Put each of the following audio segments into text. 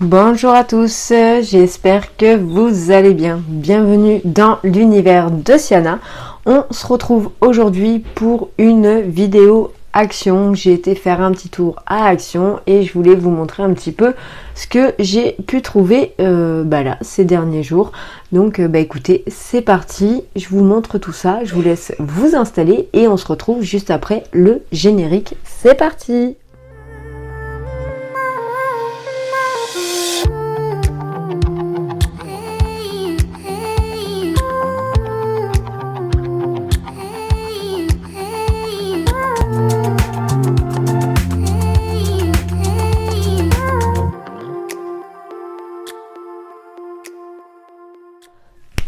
Bonjour à tous, j'espère que vous allez bien. Bienvenue dans l'univers de Siana. On se retrouve aujourd'hui pour une vidéo Action. J'ai été faire un petit tour à Action et je voulais vous montrer un petit peu ce que j'ai pu trouver là ces derniers jours. Donc écoutez, c'est parti, je vous montre tout ça, je vous laisse vous installer et on se retrouve juste après le générique. C'est parti!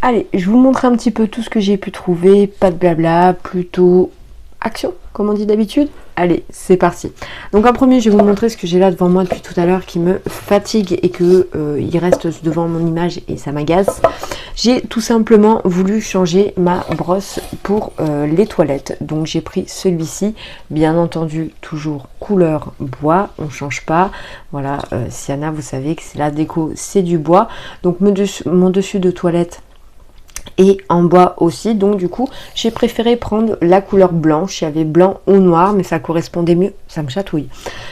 Allez, je vous montre un petit peu tout ce que j'ai pu trouver, pas de blabla, plutôt action, comme on dit d'habitude. Allez, c'est parti. Donc en premier, je vais vous montrer ce que j'ai là devant moi depuis tout à l'heure qui me fatigue et que il reste devant mon image et ça m'agace. J'ai tout simplement voulu changer ma brosse pour les toilettes. Donc j'ai pris celui-ci, bien entendu toujours couleur bois, on change pas. Voilà, Siana, vous savez que c'est la déco, c'est du bois. Donc mon dessus de toilette et en bois aussi, donc du coup j'ai préféré prendre la couleur blanche. Il y avait blanc ou noir, mais ça correspondait mieux, ça me chatouille,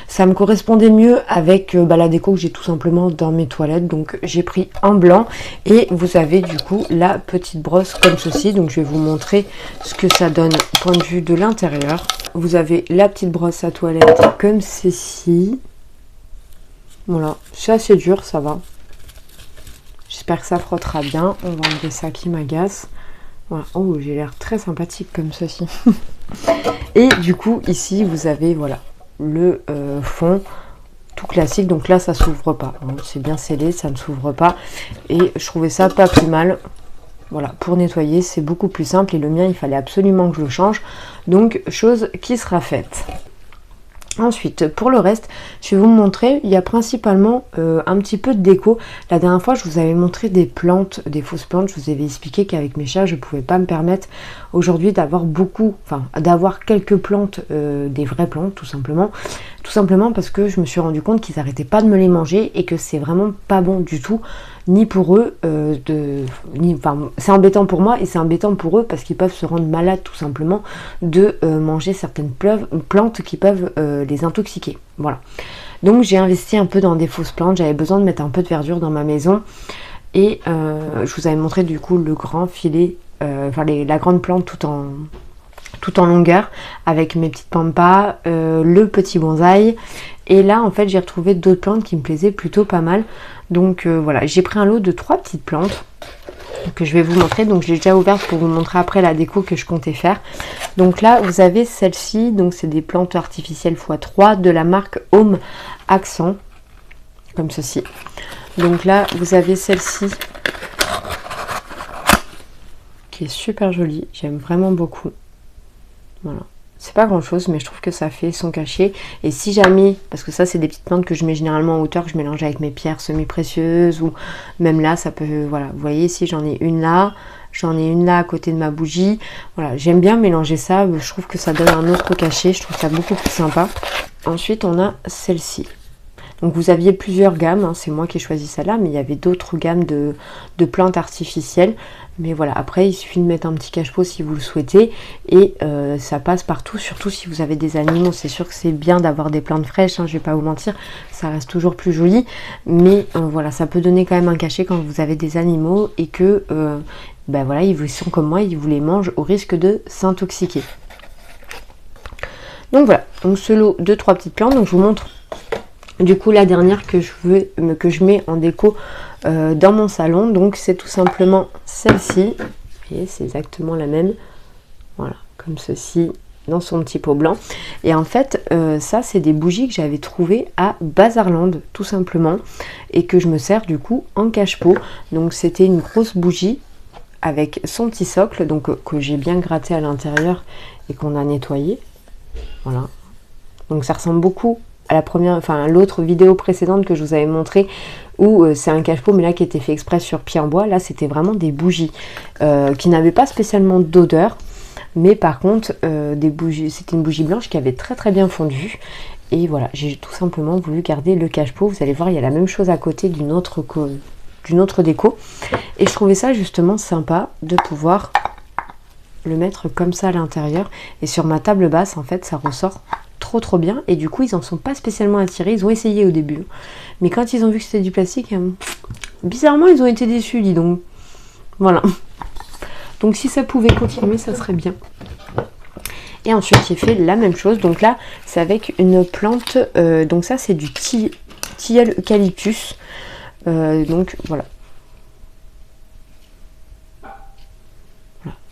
ça me correspondait mieux avec la déco que j'ai tout simplement dans mes toilettes. Donc j'ai pris en blanc et vous avez du coup la petite brosse comme ceci. Donc je vais vous montrer ce que ça donne point de vue de l'intérieur. Vous avez la petite brosse à toilette comme ceci, voilà, c'est assez dur, ça va. J'espère que ça frottera bien. On va enlever ça qui m'agace. Voilà. Oh, j'ai l'air très sympathique comme ceci. Et du coup, ici, vous avez voilà le fond tout classique. Donc là, ça s'ouvre pas. Bon, c'est bien scellé, ça ne s'ouvre pas. Et je trouvais ça pas plus mal. Voilà, pour nettoyer, c'est beaucoup plus simple. Et le mien, il fallait absolument que je le change. Donc, chose qui sera faite. Ensuite, pour le reste, je vais vous montrer, il y a principalement un petit peu de déco. La dernière fois, je vous avais montré des plantes, des fausses plantes. Je vous avais expliqué qu'avec mes chats, je ne pouvais pas me permettre aujourd'hui d'avoir d'avoir quelques plantes, des vraies plantes tout simplement. Tout simplement parce que je me suis rendu compte qu'ils n'arrêtaient pas de me les manger et que c'est vraiment pas bon du tout, ni pour eux, c'est embêtant pour moi et c'est embêtant pour eux parce qu'ils peuvent se rendre malades tout simplement de manger certaines plantes qui peuvent les intoxiquer. Voilà. Donc j'ai investi un peu dans des fausses plantes, j'avais besoin de mettre un peu de verdure dans ma maison et je vous avais montré du coup le grand filet, la grande plante tout en longueur avec mes petites pampas, le petit bonsaï. Et là en fait j'ai retrouvé d'autres plantes qui me plaisaient plutôt pas mal. Donc voilà, j'ai pris un lot de 3 petites plantes que je vais vous montrer. Donc je l'ai déjà ouverte pour vous montrer après la déco que je comptais faire. Donc là vous avez celle-ci, donc c'est des plantes artificielles x3 de la marque Home Accent, comme ceci. Donc là vous avez celle-ci qui est super jolie, j'aime vraiment beaucoup. Voilà, c'est pas grand chose mais je trouve que ça fait son cachet. Et si jamais, parce que ça c'est des petites plantes que je mets généralement en hauteur, que je mélange avec mes pierres semi-précieuses ou même là ça peut, voilà, vous voyez ici j'en ai une là, j'en ai une là à côté de ma bougie. Voilà, j'aime bien mélanger ça, je trouve que ça donne un autre cachet, je trouve ça beaucoup plus sympa. Ensuite on a celle-ci. Donc vous aviez plusieurs gammes, hein, c'est moi qui ai choisi celle-là, mais il y avait d'autres gammes de plantes artificielles. Mais voilà, après il suffit de mettre un petit cache-pot si vous le souhaitez et ça passe partout, surtout si vous avez des animaux. C'est sûr que c'est bien d'avoir des plantes fraîches, hein, je vais pas vous mentir, ça reste toujours plus joli. Mais voilà, ça peut donner quand même un cachet quand vous avez des animaux et que voilà, ils sont comme moi, ils vous les mangent au risque de s'intoxiquer. Donc voilà, donc ce lot de 3 petites plantes, donc je vous montre du coup la dernière que je mets en déco dans mon salon. Donc c'est tout simplement celle-ci. Vous voyez, c'est exactement la même. Voilà, comme ceci, dans son petit pot blanc. Et en fait, ça c'est des bougies que j'avais trouvées à Bazarland, tout simplement. Et que je me sers du coup en cache-pot. Donc c'était une grosse bougie avec son petit socle, donc que j'ai bien gratté à l'intérieur et qu'on a nettoyé. Voilà. Donc ça ressemble beaucoup à l'autre vidéo précédente que je vous avais montré où c'est un cache-pot mais là qui était fait exprès sur pied en bois. Là c'était vraiment des bougies qui n'avaient pas spécialement d'odeur, mais par contre des bougies, c'était une bougie blanche qui avait très très bien fondu Et voilà, j'ai tout simplement voulu garder le cache-pot. Vous allez voir, il y a la même chose à côté d'une autre déco. Et je trouvais ça justement sympa de pouvoir le mettre comme ça à l'intérieur. Et sur ma table basse, en fait, ça ressort trop bien. Et du coup, ils en sont pas spécialement attirés. Ils ont essayé au début. Mais quand ils ont vu que c'était du plastique, bizarrement, ils ont été déçus, dis donc. Voilà. Donc si ça pouvait continuer, ça serait bien. Et ensuite, j'ai fait la même chose. Donc là, c'est avec une plante. Donc ça, c'est du tilleul eucalyptus. Donc voilà.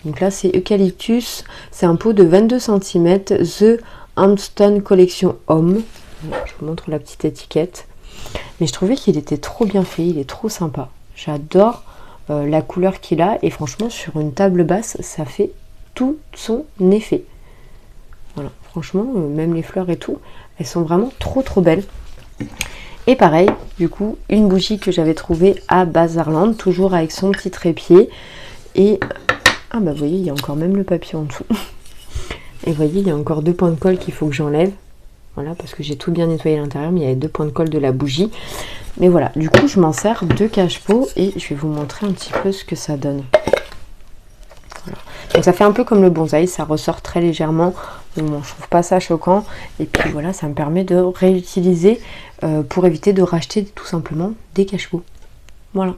Donc là, c'est eucalyptus. C'est un pot de 22 cm. The Hampton Collection Homme. Je vous montre la petite étiquette. Mais je trouvais qu'il était trop bien fait. Il est trop sympa. J'adore la couleur qu'il a. Et franchement, sur une table basse, ça fait tout son effet. Voilà, franchement, même les fleurs et tout, elles sont vraiment trop belles. Et pareil, du coup, une bougie que j'avais trouvée à Bazarland, toujours avec son petit trépied. Et, ah bah vous voyez, il y a encore même le papier en dessous. Et vous voyez, il y a encore 2 points de colle qu'il faut que j'enlève. Voilà, parce que j'ai tout bien nettoyé à l'intérieur, mais il y avait 2 points de colle de la bougie. Mais voilà, du coup, je m'en sers de cache-pot et je vais vous montrer un petit peu ce que ça donne. Voilà. Donc ça fait un peu comme le bonsaï, ça ressort très légèrement. Bon, je trouve pas ça choquant. Et puis voilà, ça me permet de réutiliser pour éviter de racheter tout simplement des cache-pots. Voilà.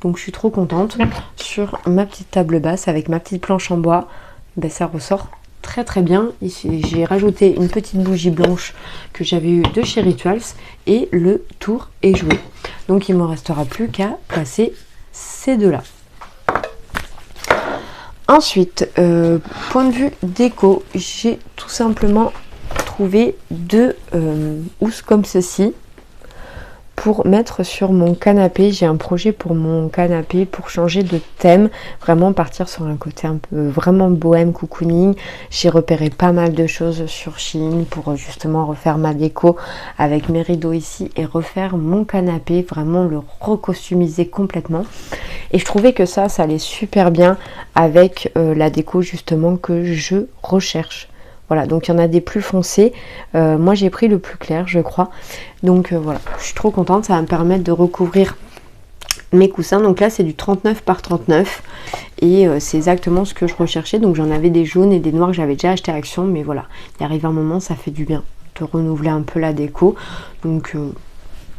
Donc je suis trop contente. Sur ma petite table basse avec ma petite planche en bois, ben, ça ressort très bien. Ici, j'ai rajouté une petite bougie blanche que j'avais eue de chez Rituals et le tour est joué. Donc il ne me restera plus qu'à placer ces deux là. Ensuite, point de vue déco, j'ai tout simplement trouvé 2 housses comme ceci pour mettre sur mon canapé. J'ai un projet pour mon canapé pour changer de thème, vraiment partir sur un côté un peu vraiment bohème, cocooning. J'ai repéré pas mal de choses sur Shein pour justement refaire ma déco avec mes rideaux ici et refaire mon canapé, vraiment le recostumiser complètement. Et je trouvais que ça allait super bien avec la déco justement que je recherche. Voilà, donc il y en a des plus foncés. Moi j'ai pris le plus clair, je crois. Donc voilà, je suis trop contente. Ça va me permettre de recouvrir mes coussins. Donc là c'est du 39 par 39. Et c'est exactement ce que je recherchais. Donc j'en avais des jaunes et des noirs que j'avais déjà acheté à Action. Mais voilà, il arrive un moment, ça fait du bien de renouveler un peu la déco. Donc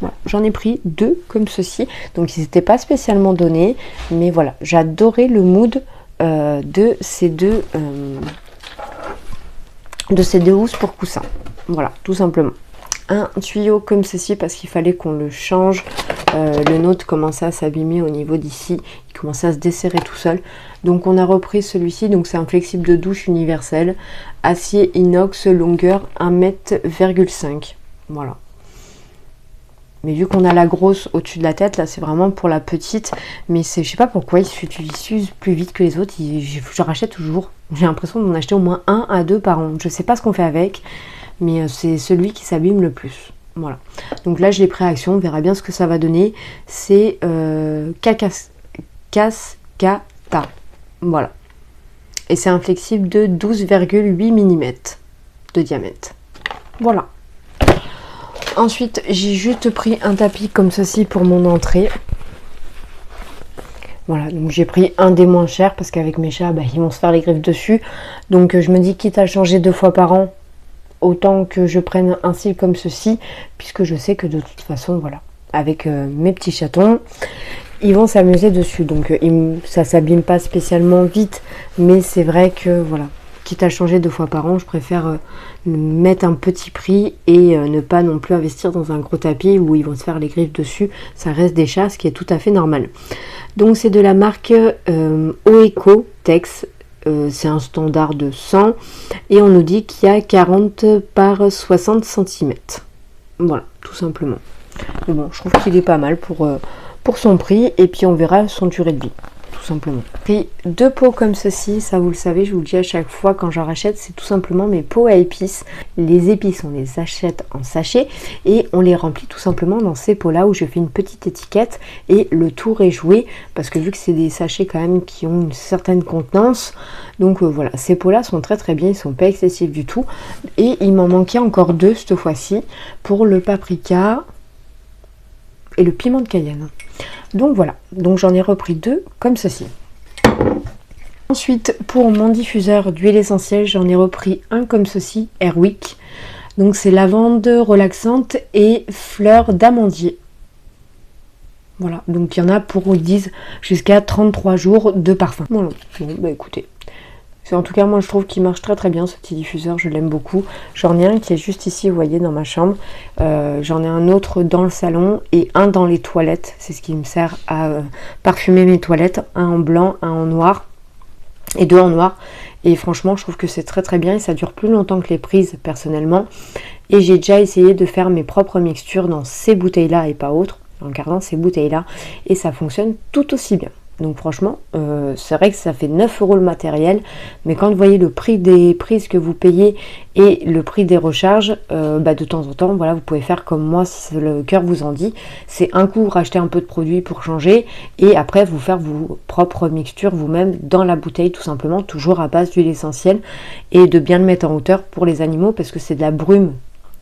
voilà, j'en ai pris 2 comme ceci. Donc ils n'étaient pas spécialement donnés. Mais voilà, j'adorais le mood de ces deux... housses pour coussin. Voilà, tout simplement. Un tuyau comme ceci parce qu'il fallait qu'on le change. Le nôtre commençait à s'abîmer au niveau d'ici. Il commençait à se desserrer tout seul. Donc on a repris celui-ci. Donc c'est un flexible de douche universel. Acier inox, longueur 1,5 m. Voilà. Mais vu qu'on a la grosse au-dessus de la tête, là c'est vraiment pour la petite. Mais je sais pas pourquoi il s'use plus vite que les autres. Je rachète toujours. J'ai l'impression d'en acheter au moins 1 à 2 par an. Je sais pas ce qu'on fait avec, mais c'est celui qui s'abîme le plus. Voilà. Donc là je l'ai pris à Action, on verra bien ce que ça va donner. C'est Cascata. Voilà. Et c'est un flexible de 12,8 mm de diamètre. Voilà. Ensuite, j'ai juste pris un tapis comme ceci pour mon entrée. Voilà, donc j'ai pris un des moins chers parce qu'avec mes chats, ils vont se faire les griffes dessus. Donc je me dis, quitte à changer 2 fois par an, autant que je prenne un style comme ceci, puisque je sais que de toute façon, voilà, avec mes petits chatons, ils vont s'amuser dessus. Donc ça s'abîme pas spécialement vite, mais c'est vrai que voilà, quitte à changer 2 fois par an, je préfère mettre un petit prix et ne pas non plus investir dans un gros tapis où ils vont se faire les griffes dessus. Ça reste des chats, ce qui est tout à fait normal. Donc c'est de la marque Oeko Tex. C'est un standard de 100 et on nous dit qu'il y a 40 par 60 cm. Voilà, tout simplement. Mais bon, je trouve qu'il est pas mal pour son prix et puis on verra son durée de vie. tout simplement. J'ai pris 2 pots comme ceci, ça vous le savez, je vous le dis à chaque fois quand j'en rachète, c'est tout simplement mes pots à épices. Les épices, on les achète en sachet et on les remplit tout simplement dans ces pots là où je fais une petite étiquette et le tour est joué parce que vu que c'est des sachets quand même qui ont une certaine contenance, donc voilà, ces pots là sont très bien, ils sont pas excessifs du tout et il m'en manquait encore 2 cette fois-ci pour le paprika et le piment de Cayenne. Donc voilà, donc j'en ai repris 2 comme ceci. Ensuite, pour mon diffuseur d'huile essentielle, j'en ai repris un comme ceci, Airwick. Donc c'est lavande relaxante et fleurs d'amandier. Voilà, donc il y en a pour, ils disent, jusqu'à 33 jours de parfum. Voilà, bon bah écoutez. En tout cas, moi je trouve qu'il marche très bien ce petit diffuseur, je l'aime beaucoup. J'en ai un qui est juste ici, vous voyez, dans ma chambre. J'en ai un autre dans le salon et un dans les toilettes. C'est ce qui me sert à parfumer mes toilettes. Un en blanc, un en noir et 2 en noir. Et franchement, je trouve que c'est très bien et ça dure plus longtemps que les prises personnellement. Et j'ai déjà essayé de faire mes propres mixtures dans ces bouteilles-là et pas autres, en gardant ces bouteilles-là. Et ça fonctionne tout aussi bien. Donc franchement, c'est vrai que ça fait 9 € le matériel, mais quand vous voyez le prix des prises que vous payez et le prix des recharges, de temps en temps, voilà, vous pouvez faire comme moi si le cœur vous en dit. C'est un coup racheter un peu de produits pour changer et après vous faire vos propres mixtures vous-même dans la bouteille tout simplement, toujours à base d'huile essentielle et de bien le mettre en hauteur pour les animaux parce que c'est de la brume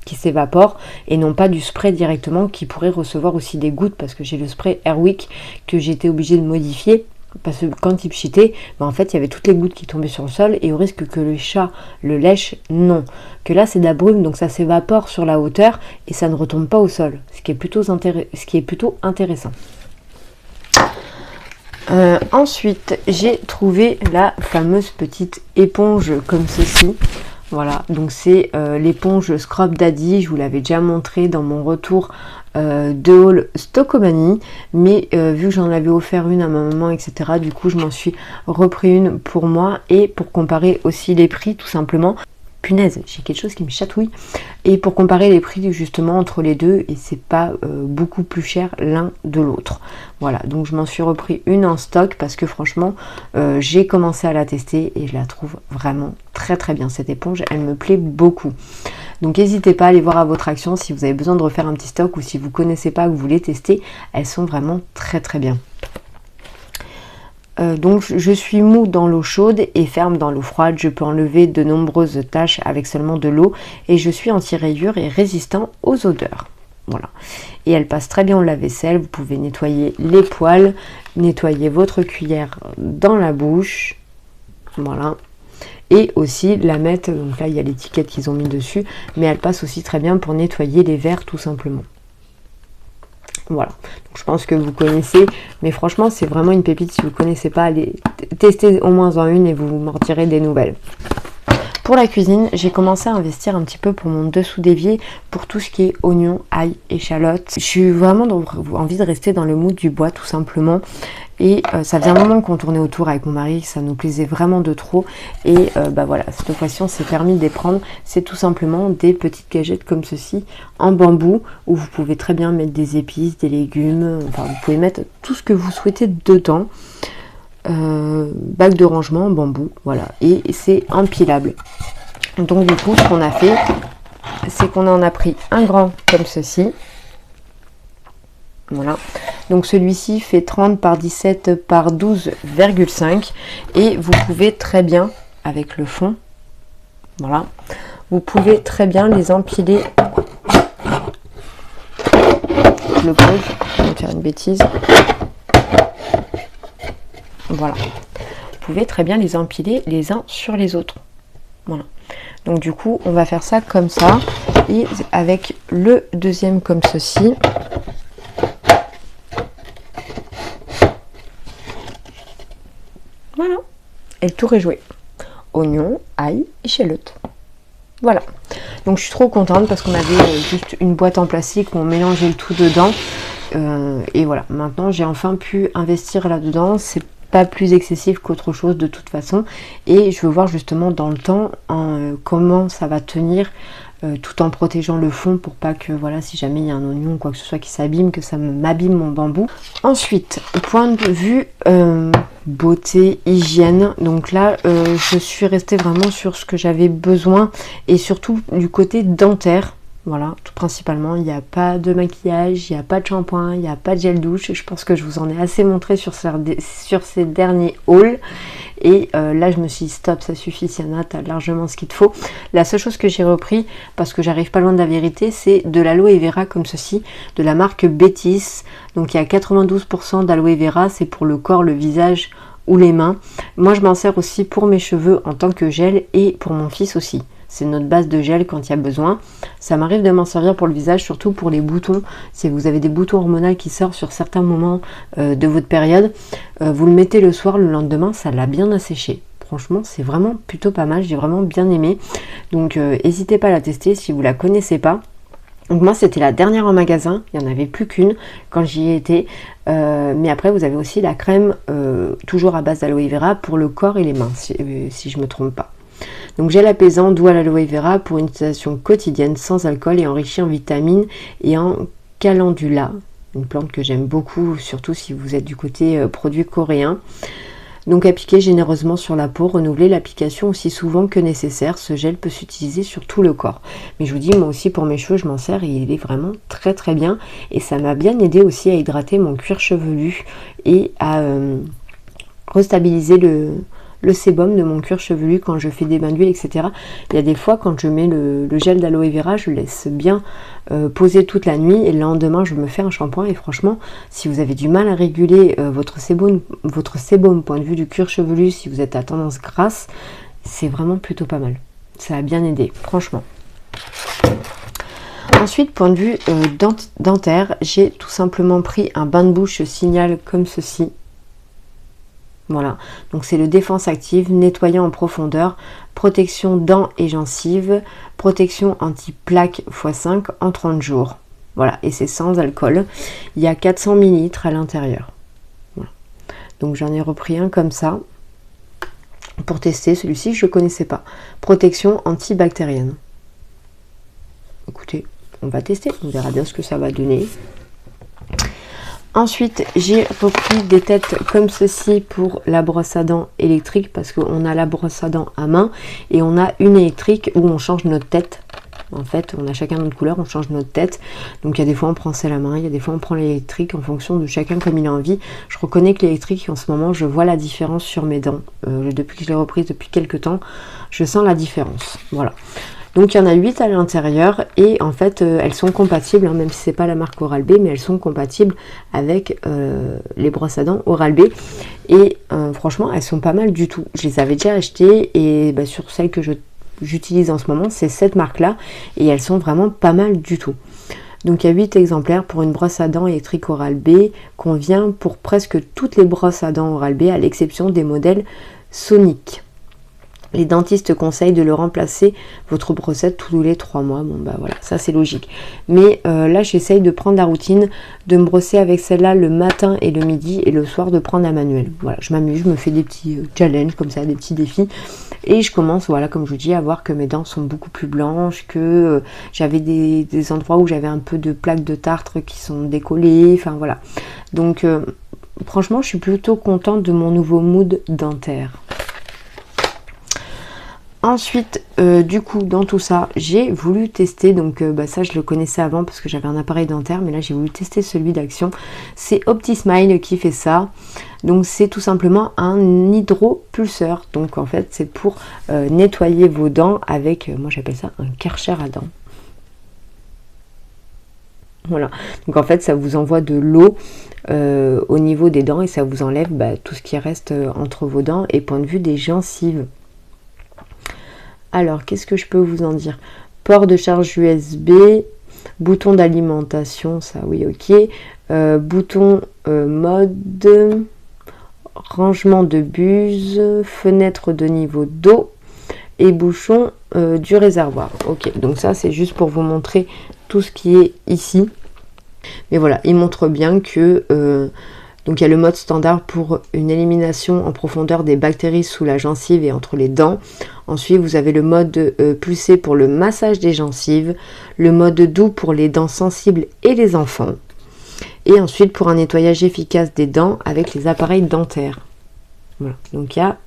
qui s'évapore et non pas du spray directement qui pourrait recevoir aussi des gouttes parce que j'ai le spray Airwick que j'ai été obligée de modifier parce que quand il pchitait, en fait il y avait toutes les gouttes qui tombaient sur le sol et au risque que le chat le lèche, non. Que là c'est de la brume donc ça s'évapore sur la hauteur et ça ne retombe pas au sol, ce qui est plutôt intéressant. Ensuite j'ai trouvé la fameuse petite éponge comme ceci. Voilà, donc c'est l'éponge Scrub Daddy, je vous l'avais déjà montré dans mon retour de haul Stockomanie, mais vu que j'en avais offert une à ma maman, etc., du coup je m'en suis repris une pour moi et pour comparer aussi les prix tout simplement. Punaise, j'ai quelque chose qui me chatouille. Et pour comparer les prix justement entre les deux, et c'est pas beaucoup plus cher l'un de l'autre. Voilà, donc je m'en suis repris une en stock parce que franchement, j'ai commencé à la tester et je la trouve vraiment très bien. Cette éponge, elle me plaît beaucoup. Donc n'hésitez pas à aller voir à votre action si vous avez besoin de refaire un petit stock ou si vous connaissez pas, que vous voulez tester. Elles sont vraiment très bien. Donc je suis mou dans l'eau chaude et ferme dans l'eau froide. Je peux enlever de nombreuses taches avec seulement de l'eau et je suis anti-rayures et résistant aux odeurs. Voilà. Et elle passe très bien au lave-vaisselle. Vous pouvez nettoyer les poêles, nettoyer votre cuillère dans la bouche. Voilà. Et aussi la mettre, donc là il y a l'étiquette qu'ils ont mis dessus, mais elle passe aussi très bien pour nettoyer les verres tout simplement. Voilà, donc je pense que vous connaissez, mais franchement c'est vraiment une pépite. Si vous ne connaissez pas, allez tester au moins en une et vous m'en tirez des nouvelles. Pour la cuisine, j'ai commencé à investir un petit peu pour mon dessous d'évier, pour tout ce qui est oignons, ail, échalotes. Je suis vraiment envie de rester dans le mood du bois tout simplement. Et ça faisait un moment qu'on tournait autour avec mon mari, ça nous plaisait vraiment de trop. Et voilà, cette fois-ci on s'est permis de les prendre. C'est tout simplement des petites cagettes comme ceci, en bambou, où vous pouvez très bien mettre des épices, des légumes, enfin vous pouvez mettre tout ce que vous souhaitez dedans. Bac de rangement en bambou, voilà, et c'est empilable. Donc du coup ce qu'on a fait, c'est qu'on en a pris un grand comme ceci. Voilà, donc celui-ci fait 30 par 17 par 12,5 et vous pouvez très bien, avec le fond, voilà, vous pouvez très bien les empiler. Je le pose, je vais faire une bêtise. Voilà, vous pouvez très bien les empiler les uns sur les autres. Voilà, donc du coup on va faire ça comme ça et avec le deuxième comme ceci. Voilà, et le tour est joué. Oignon, ail, échalote. Voilà, donc je suis trop contente parce qu'on avait juste une boîte en plastique où on mélangeait le tout dedans. Et voilà, maintenant j'ai enfin pu investir là-dedans. C'est pas plus excessif qu'autre chose de toute façon. Et je veux voir justement dans le temps comment ça va tenir. Tout en protégeant le fond pour pas que, voilà, si jamais il y a un oignon ou quoi que ce soit qui s'abîme, que ça m'abîme mon bambou. Ensuite, point de vue beauté, hygiène. Donc là, je suis restée vraiment sur ce que j'avais besoin et surtout du côté dentaire. Voilà, tout principalement, il n'y a pas de maquillage, il n'y a pas de shampoing, il n'y a pas de gel douche. Je pense que je vous en ai assez montré sur ces derniers hauls. Et là, je me suis dit, stop, ça suffit, Sienna, t'as largement ce qu'il te faut. La seule chose que j'ai repris, parce que j'arrive pas loin de la vérité, c'est de l'aloe vera comme ceci, de la marque Bétis. Donc il y a 92% d'aloe vera, c'est pour le corps, le visage ou les mains. Moi, je m'en sers aussi pour mes cheveux en tant que gel et pour mon fils aussi. C'est notre base de gel quand il y a besoin. Ça m'arrive de m'en servir pour le visage, surtout pour les boutons. Si vous avez des boutons hormonaux qui sortent sur certains moments de votre période, vous le mettez le soir, le lendemain, ça l'a bien asséché. Franchement, c'est vraiment plutôt pas mal. J'ai vraiment bien aimé. Donc, n'hésitez pas à la tester si vous la connaissez pas. Donc moi, c'était la dernière en magasin. Il n'y en avait plus qu'une quand j'y étais. Mais après, vous avez aussi la crème, toujours à base d'aloe vera, pour le corps et les mains, si je ne me trompe pas. Donc gel apaisant doux à l'aloe vera pour une utilisation quotidienne sans alcool et enrichi en vitamines et en calendula, une plante que j'aime beaucoup, surtout si vous êtes du côté produit coréen. Donc appliquer généreusement sur la peau, renouveler l'application aussi souvent que nécessaire. Ce gel peut s'utiliser sur tout le corps. Mais je vous dis, moi aussi pour mes cheveux, je m'en sers et il est vraiment très très bien. Et ça m'a bien aidé aussi à hydrater mon cuir chevelu et à restabiliser le sébum de mon cuir chevelu quand je fais des bains d'huile, etc. Il y a des fois quand je mets le gel d'aloe vera, je le laisse bien poser toute la nuit et le lendemain je me fais un shampoing et franchement si vous avez du mal à réguler votre sébum point de vue du cuir chevelu, si vous êtes à tendance grasse, c'est vraiment plutôt pas mal. Ça a bien aidé, franchement. Ensuite, point de vue dentaire, j'ai tout simplement pris un bain de bouche Signal comme ceci. Voilà, donc c'est le défense active, nettoyant en profondeur, protection dents et gencives, protection anti-plaque x5 en 30 jours. Voilà, et c'est sans alcool. Il y a 400 ml à l'intérieur. Voilà. Donc j'en ai repris un comme ça pour tester. Celui-ci, je ne connaissais pas. Protection antibactérienne. Écoutez, on va tester, on verra bien ce que ça va donner. Ensuite, j'ai repris des têtes comme ceci pour la brosse à dents électrique parce qu'on a la brosse à dents à main et on a une électrique où on change notre tête. En fait, on a chacun notre couleur, on change notre tête. Donc, il y a des fois on prend celle à main, il y a des fois on prend l'électrique en fonction de chacun comme il a envie. Je reconnais que l'électrique, en ce moment, je vois la différence sur mes dents. Depuis que je l'ai reprise depuis quelques temps, je sens la différence. Voilà. Donc il y en a 8 à l'intérieur et en fait elles sont compatibles, hein, même si c'est pas la marque Oral-B, mais elles sont compatibles avec les brosses à dents Oral-B et franchement elles sont pas mal du tout. Je les avais déjà achetées et sur celles que j'utilise en ce moment, c'est cette marque là et elles sont vraiment pas mal du tout. Donc il y a 8 exemplaires pour une brosse à dents électrique Oral-B, convient pour presque toutes les brosses à dents Oral-B à l'exception des modèles Sonic. Les dentistes conseillent de le remplacer votre brossette tous les 3 mois. Bon bah voilà, ça c'est logique. Mais là j'essaye de prendre la routine, de me brosser avec celle-là le matin et le midi et le soir de prendre la manuelle. Voilà, je m'amuse, je me fais des petits challenges comme ça, des petits défis. Et je commence, voilà, comme je vous dis, à voir que mes dents sont beaucoup plus blanches, que j'avais des endroits où j'avais un peu de plaques de tartre qui sont décollées. Enfin voilà. Donc franchement, je suis plutôt contente de mon nouveau mood dentaire. Ensuite, du coup, dans tout ça, j'ai voulu tester, donc ça je le connaissais avant parce que j'avais un appareil dentaire, mais là j'ai voulu tester celui d'Action. C'est OptiSmile qui fait ça. Donc c'est tout simplement un hydropulseur. Donc en fait c'est pour nettoyer vos dents avec, moi j'appelle ça un Karcher à dents. Voilà, donc en fait ça vous envoie de l'eau au niveau des dents et ça vous enlève tout ce qui reste entre vos dents et point de vue des gencives. Alors, qu'est-ce que je peux vous en dire? Port de charge USB, bouton d'alimentation, ça oui, ok. Bouton mode, rangement de buse, fenêtre de niveau d'eau et bouchon du réservoir. Ok, donc ça c'est juste pour vous montrer tout ce qui est ici. Mais voilà, il montre bien que... donc il y a le mode standard pour une élimination en profondeur des bactéries sous la gencive et entre les dents. Ensuite vous avez le mode pulsé pour le massage des gencives, le mode doux pour les dents sensibles et les enfants. Et ensuite pour un nettoyage efficace des dents avec les appareils dentaires. Voilà, donc il y a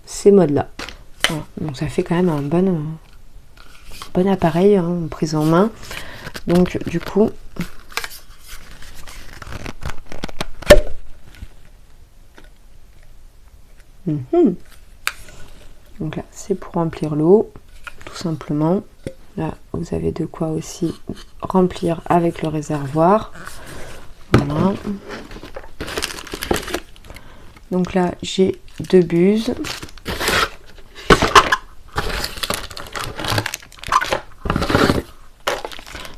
ces modes là. Voilà. Donc ça fait quand même un bon appareil hein, prise en main. Donc du coup donc là c'est pour remplir l'eau tout simplement. Là vous avez de quoi aussi remplir avec le réservoir. Voilà. Donc là j'ai 2 buses.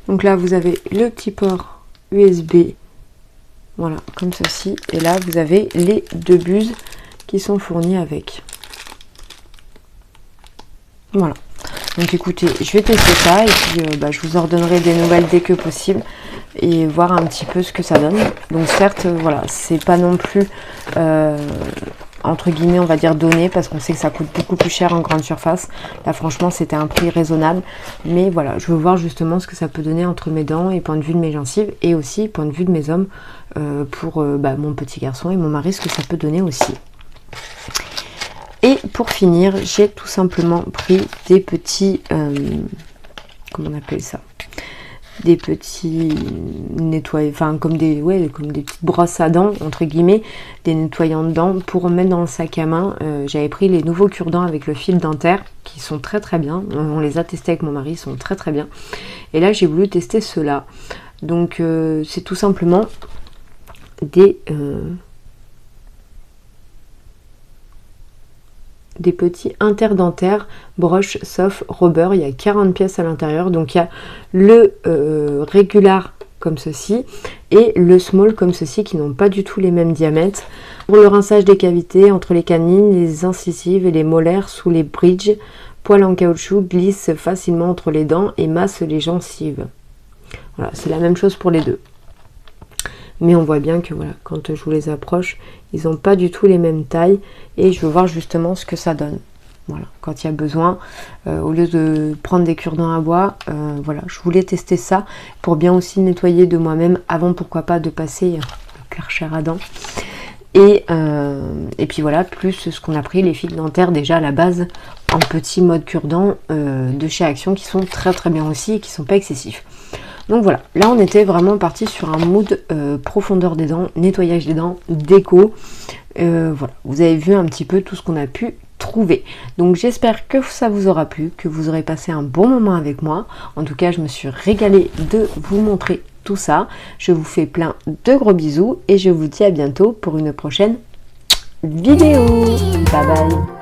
Donc là vous avez le petit port USB, voilà comme ceci, et là vous avez les 2 buses qui sont fournies avec. Voilà, donc écoutez, je vais tester ça et puis je vous en redonnerai des nouvelles dès que possible et voir un petit peu ce que ça donne. Donc certes voilà, c'est pas non plus entre guillemets on va dire donné, parce qu'on sait que ça coûte beaucoup plus cher en grande surface. Là franchement c'était un prix raisonnable, mais voilà, je veux voir justement ce que ça peut donner entre mes dents et point de vue de mes gencives, et aussi point de vue de mes hommes pour mon petit garçon et mon mari, ce que ça peut donner aussi. Et pour finir, j'ai tout simplement pris des petits comment on appelle ça, des petits nettoyants, enfin comme des petites brosses à dents entre guillemets, des nettoyants de dents pour mettre dans le sac à main. J'avais pris les nouveaux cure-dents avec le fil dentaire qui sont très très bien, on les a testés avec mon mari, ils sont très très bien, et là j'ai voulu tester ceux-là. Donc c'est tout simplement des petits interdentaires broche soft rubber. Il y a 40 pièces à l'intérieur, donc il y a le régular comme ceci et le small comme ceci, qui n'ont pas du tout les mêmes diamètres. Pour le rinçage des cavités entre les canines, les incisives et les molaires sous les bridges, poils en caoutchouc glissent facilement entre les dents et massent les gencives. Voilà, c'est la même chose pour les deux. Mais on voit bien que voilà, quand je vous les approche, ils n'ont pas du tout les mêmes tailles, et je veux voir justement ce que ça donne. Voilà, quand il y a besoin, au lieu de prendre des cure-dents à bois, voilà, je voulais tester ça pour bien aussi nettoyer de moi-même avant, pourquoi pas, de passer le Karcher à dents. Et puis voilà, plus ce qu'on a pris, les fils dentaires déjà à la base en petit mode cure-dent de chez Action, qui sont très très bien aussi et qui sont pas excessifs. Donc voilà, là on était vraiment parti sur un mood profondeur des dents, nettoyage des dents, déco. Voilà, vous avez vu un petit peu tout ce qu'on a pu trouver. Donc j'espère que ça vous aura plu, que vous aurez passé un bon moment avec moi. En tout cas, je me suis régalée de vous montrer tout ça. Je vous fais plein de gros bisous et je vous dis à bientôt pour une prochaine vidéo. Bye bye.